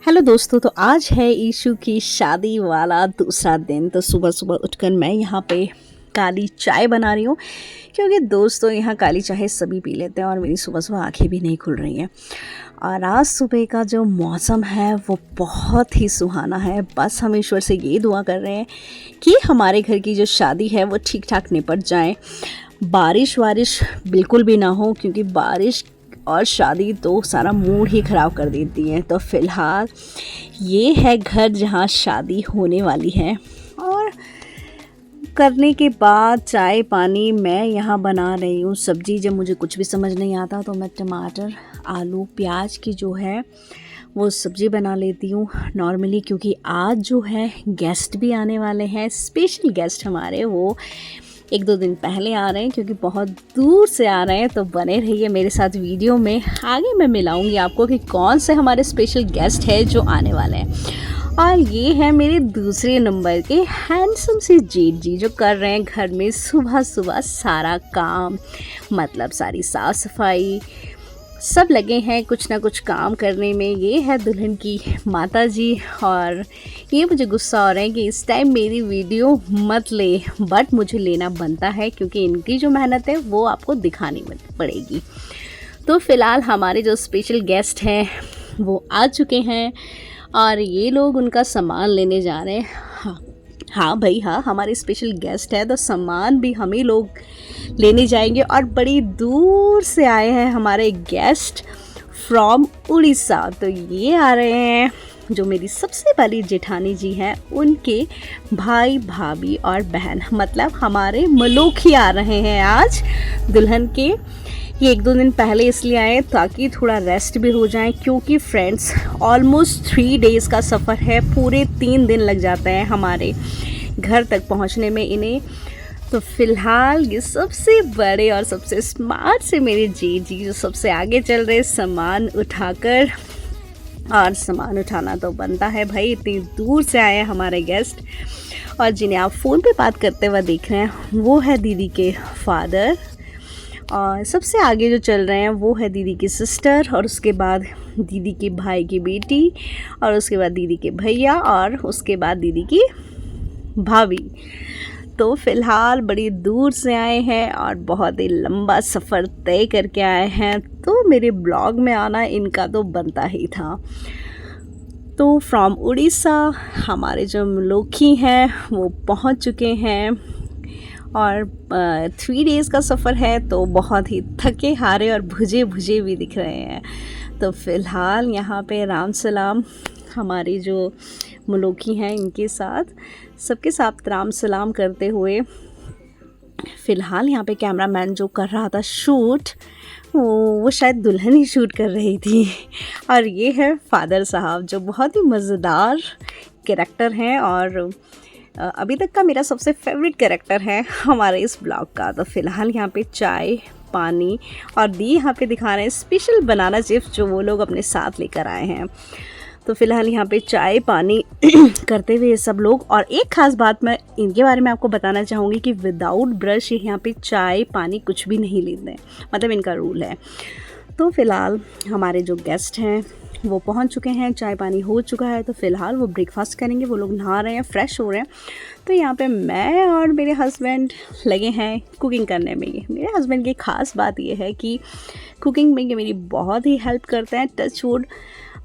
Hello दोस्तों, तो आज है ईशु की शादी वाला दूसरा दिन। तो सुबह सुबह उठकर मैं यहाँ पे काली चाय बना रही हूँ, क्योंकि दोस्तों यहाँ काली चाय सभी पी लेते हैं और मेरी सुबह सुबह आंखें भी नहीं खुल रही हैं। और आज सुबह का जो मौसम है वो बहुत ही सुहाना है। बस हम ईश्वर से ये दुआ कर रहे हैं कि हमारे घर की जो शादी है वो ठीक ठाक निपट जाए, बारिश वारिश बिल्कुल भी ना हो, क्योंकि बारिश और शादी तो सारा मूड ही ख़राब कर देती है। तो फ़िलहाल ये है घर जहाँ शादी होने वाली है। और करने के बाद चाय पानी मैं यहाँ बना रही हूँ सब्ज़ी। जब मुझे कुछ भी समझ नहीं आता तो मैं टमाटर आलू प्याज की जो है वो सब्ज़ी बना लेती हूँ नॉर्मली, क्योंकि आज जो है गेस्ट भी आने वाले हैं। स्पेशल गेस्ट हमारे वो 1-2 दिन पहले आ रहे हैं, क्योंकि बहुत दूर से आ रहे हैं। तो बने रहिए मेरे साथ वीडियो में, आगे मैं मिलाऊंगी आपको कि कौन से हमारे स्पेशल गेस्ट है जो आने वाले हैं। और ये है मेरे दूसरे नंबर के हैंडसम से जेठ जी, जो कर रहे हैं घर में सुबह सुबह सारा काम, मतलब सारी साफ़ सफाई, सब लगे हैं कुछ ना कुछ काम करने में। ये है दुल्हन की माता जी, और ये मुझे गुस्सा हो रहा है कि इस टाइम मेरी वीडियो मत ले, बट मुझे लेना बनता है, क्योंकि इनकी जो मेहनत है वो आपको दिखानी पड़ेगी। तो फ़िलहाल हमारे जो स्पेशल गेस्ट हैं वो आ चुके हैं और ये लोग उनका सामान लेने जा रहे हैं। हाँ भाई हाँ, हमारे स्पेशल गेस्ट है तो सामान भी हम ही लोग लेने जाएंगे। और बड़ी दूर से आए हैं हमारे गेस्ट फ्रॉम उड़ीसा। तो ये आ रहे हैं जो मेरी सबसे बड़ी जेठानी जी हैं, उनके भाई भाभी और बहन, मतलब हमारे मलोखी आ रहे हैं आज दुल्हन के। ये 1-2 दिन पहले इसलिए आए ताकि थोड़ा रेस्ट भी हो जाए, क्योंकि फ्रेंड्स ऑलमोस्ट 3 डेज़ का सफ़र है, पूरे 3 दिन लग जाते हैं हमारे घर तक पहुंचने में इन्हें। तो फ़िलहाल ये सबसे बड़े और सबसे स्मार्ट से मेरे जेठ जी जो सबसे आगे चल रहे सामान उठाकर। और सामान उठाना तो बनता है भाई, इतनी दूर से आए हैं हमारे गेस्ट। और जिन्हें आप फ़ोन पे बात करते हुए देख रहे हैं वो है दीदी के फादर, और सबसे आगे जो चल रहे हैं वो है दीदी की सिस्टर, और उसके बाद दीदी के भाई की बेटी, और उसके बाद दीदी के भैया, और उसके बाद दीदी की भाभी। तो फ़िलहाल बड़ी दूर से आए हैं और बहुत ही लंबा सफ़र तय करके आए हैं, तो मेरे ब्लॉग में आना इनका तो बनता ही था। तो फ्रॉम उड़ीसा हमारे जो मलोखी हैं वो पहुंच चुके हैं, और 3 डेज़ का सफ़र है तो बहुत ही थके हारे और भुजे भुजे भी दिख रहे हैं। तो फ़िलहाल यहाँ पे राम सलाम हमारी जो मलोखी हैं इनके साथ, सबके साथ राम सलाम करते हुए। फ़िलहाल यहाँ पे कैमरामैन जो कर रहा था शूट, वो शायद दुल्हन ही शूट कर रही थी। और ये है फादर साहब जो बहुत ही मज़ेदार कैरेक्टर हैं, और अभी तक का मेरा सबसे फेवरेट कैरेक्टर है हमारे इस ब्लॉग का। तो फ़िलहाल यहाँ पे चाय पानी और दी यहाँ पे दिखा रहे हैं स्पेशल बनाना चिप्स जो वो लोग अपने साथ लेकर आए हैं। तो फ़िलहाल यहाँ पे चाय पानी करते हुए सब लोग। और एक ख़ास बात मैं इनके बारे में आपको बताना चाहूँगी कि विदाउट ब्रश यहाँ पे चाय पानी कुछ भी नहीं लेते हैं, मतलब इनका रूल है। तो फ़िलहाल हमारे जो गेस्ट हैं वो पहुंच चुके हैं, चाय पानी हो चुका है। तो फ़िलहाल वो ब्रेकफास्ट करेंगे, वो लोग नहा रहे हैं, फ्रेश हो रहे हैं। तो यहाँ पे मैं और मेरे हस्बैंड लगे हैं कुकिंग करने में। मेरे हस्बैंड की ख़ास बात ये है कि कुकिंग में ये मेरी बहुत ही हेल्प करते हैं, टच वुड।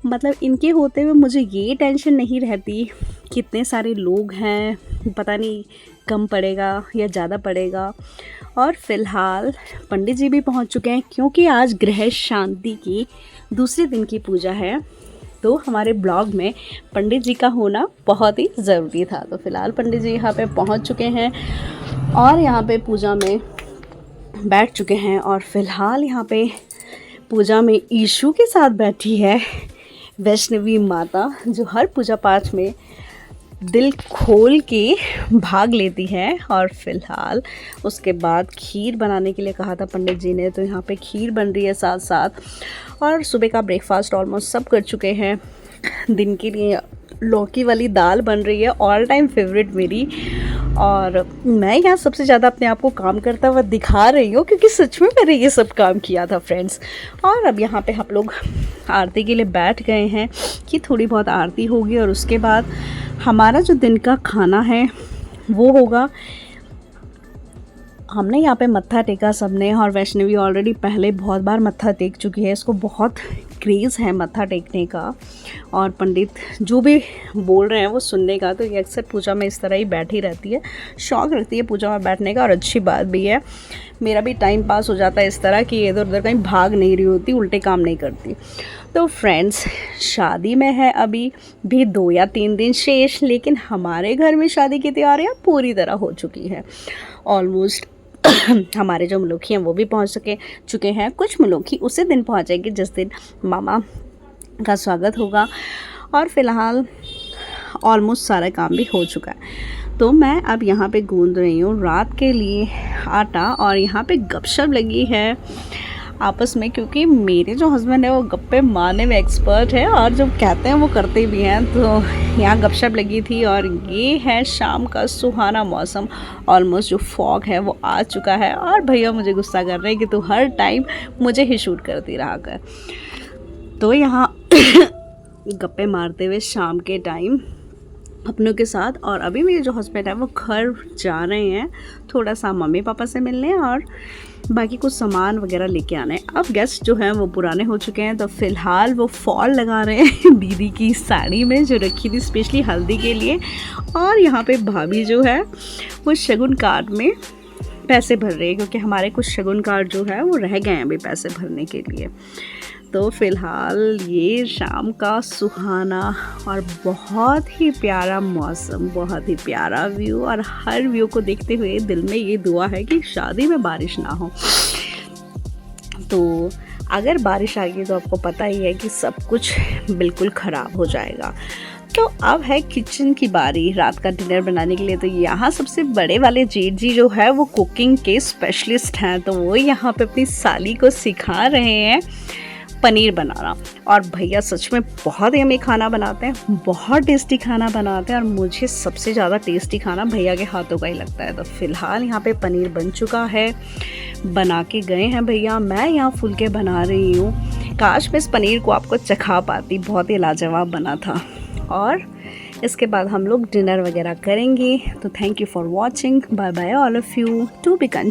मतलब इनके होते हुए मुझे ये टेंशन नहीं रहती कितने सारे लोग हैं, पता नहीं कम पड़ेगा या ज़्यादा पड़ेगा। और फ़िलहाल पंडित जी भी पहुंच चुके हैं, क्योंकि आज गृह शांति की दूसरे दिन की पूजा है, तो हमारे ब्लॉग में पंडित जी का होना बहुत ही ज़रूरी था। तो फ़िलहाल पंडित जी यहाँ पे पहुंच चुके हैं और यहाँ पे पूजा में बैठ चुके हैं। और फ़िलहाल यहाँ पे पूजा में ईशु के साथ बैठी है वैष्णवी माता, जो हर पूजा पाठ में दिल खोल के भाग लेती है। और फ़िलहाल उसके बाद खीर बनाने के लिए कहा था पंडित जी ने, तो यहाँ पे खीर बन रही है साथ साथ। और सुबह का ब्रेकफास्ट ऑलमोस्ट सब कर चुके हैं। दिन के लिए लौकी वाली दाल बन रही है, ऑल टाइम फेवरेट मेरी। और मैं यहाँ सबसे ज़्यादा अपने आप को काम करता हुआ दिखा रही हूँ क्योंकि सच में मैंने ये सब काम किया था फ्रेंड्स। और अब यहाँ पे हम लोग आरती के लिए बैठ गए हैं कि थोड़ी बहुत आरती होगी और उसके बाद हमारा जो दिन का खाना है वो होगा। हमने यहाँ पे मत्था टेका सबने, और वैष्णवी ऑलरेडी पहले बहुत बार मत्था टेक चुकी है, इसको बहुत क्रेज़ है मत्था टेकने का और पंडित जो भी बोल रहे हैं वो सुनने का। तो ये अक्सर पूजा में इस तरह ही बैठी रहती है, शौक़ रखती है पूजा में बैठने का, और अच्छी बात भी है। मेरा भी टाइम पास हो जाता है इस तरह कि इधर उधर कहीं भाग नहीं रही होती, उल्टे काम नहीं करती। तो फ्रेंड्स, शादी में है अभी भी 2 या 3 दिन शेष, लेकिन हमारे घर में शादी की तैयारियाँ पूरी तरह हो चुकी है ऑलमोस्ट। हमारे जो मलुखी हैं वो भी पहुंच चुके हैं। कुछ मलुखी उसी दिन पहुंचेंगे जिस दिन मामा का स्वागत होगा, और फ़िलहाल ऑलमोस्ट सारा काम भी हो चुका है। तो मैं अब यहाँ पे गूंद रही हूँ रात के लिए आटा, और यहाँ पे गपशप लगी है आपस में, क्योंकि मेरे जो हस्बैंड है वो गप्पे मारने में एक्सपर्ट है और जो कहते हैं वो करते भी हैं। तो यहाँ गपशप लगी थी, और ये है शाम का सुहाना मौसम। ऑलमोस्ट जो फॉग है वो आ चुका है, और भैया मुझे गुस्सा कर रहे हैं कि तू हर टाइम मुझे ही शूट करती रहा कर। तो यहाँ गप्पे मारते हुए शाम के टाइम अपनों के साथ, और अभी मेरे जो हस्बैंड है वो घर जा रहे हैं थोड़ा सा मम्मी पापा से मिलने, और बाकी कुछ सामान वगैरह लेके आने। अब गेस्ट जो हैं वो पुराने हो चुके हैं, तो फ़िलहाल वो फॉल लगा रहे हैं दीदी की साड़ी में जो रखी थी स्पेशली हल्दी के लिए। और यहाँ पे भाभी जो है वो शगुन कार्ड में पैसे भर रहे हैं, क्योंकि हमारे कुछ शगुन कार्ड जो है वो रह गए हैं अभी पैसे भरने के लिए। तो फ़िलहाल ये शाम का सुहाना और बहुत ही प्यारा मौसम, बहुत ही प्यारा व्यू, और हर व्यू को देखते हुए दिल में ये दुआ है कि शादी में बारिश ना हो। तो अगर बारिश आ गई तो आपको पता ही है कि सब कुछ बिल्कुल ख़राब हो जाएगा। तो अब है किचन की बारी रात का डिनर बनाने के लिए। तो यहाँ सबसे बड़े वाले जेठ जी जो है वो कुकिंग के स्पेशलिस्ट हैं, तो वो यहाँ पे अपनी साली को सिखा रहे हैं पनीर बनाना। और भैया सच में बहुत यम्मी खाना बनाते हैं, बहुत टेस्टी खाना बनाते हैं, और मुझे सबसे ज़्यादा टेस्टी खाना भैया के हाथों का ही लगता है। तो फ़िलहाल यहाँ पे पनीर बन चुका है, बना के गए हैं भैया, मैं यहाँ फुलके बना रही हूँ। काश मैं इस पनीर को आपको चखा पाती, बहुत ही लाजवाब बना था। और इसके बाद हम लोग डिनर वगैरह करेंगे। तो thank you for watching, bye bye all of you, to be continue.